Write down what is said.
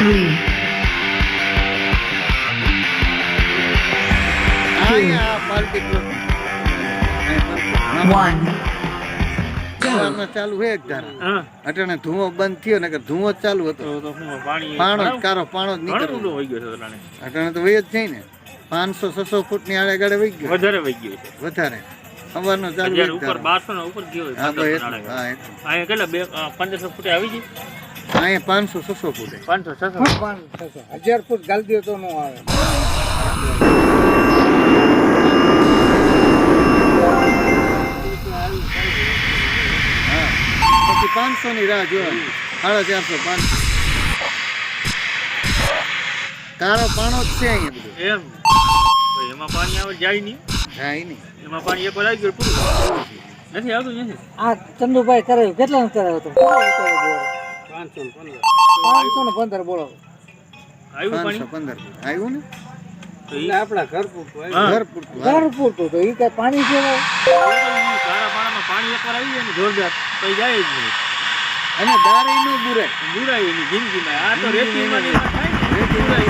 3, આ party plot 1, સવારમાં ચાલુ હે એક ધારા હા અટાણે ધુઓ બંધ થયો ને કે ધુઓ જ ચાલુ હતો તો શું પાણી પાણો જ કારો પાણો જ ઘણો નીકળ્યો ઊંડો વહી ગયો છે અટાણે. અટાણે તો વહી જ જાય ને 500-600 ફૂટની આડે ગાડે વહી ગયો વધારે વહી ગયો છે વધારે સવારનો ચાલુ જ્યારે એક ઉપર ધારો 1200 ને ઉપર ગયો હોય હા તો 1500 એટલું નાળે. હા એટલું અહીંયા કેટલા 1500 ફૂટે આવી ગઈ અહીંયા 500-600 ફૂટે 500 1000 ફૂટ ગાલી દો તો નો આવે. હા પછી 500 ની રાહ જોવાની 450 500 કારો પાણો જ છે અહીંયા બધું એમ તો એમાં પાણી આવે જાય નહીં જાય નહીં એમાં પાણી એકવાર આવી ગયું પૂરું નથી આવતું નથી આ ચંદુભાઈ કરાવ્યું કેટલાનું કરાવ્યું હતું? 515 બોલો. આવ્યું પાણી 515 આવ્યું ને તો ઈ આપણા ઘર પૂરતું હા. ઘર પૂરતું ઘર પૂરતું તો એ કઈ પાણી છે સારા પાણામાં પાણી એકવાર આવી જાય ને જોરદાર તો ઈ જાય જ નહીં અને દારી નું બુરાય બુરાય એની જિંદગીમાં આ તો રેતીમાં ને એમાં થાય ને. રેતી બુરાય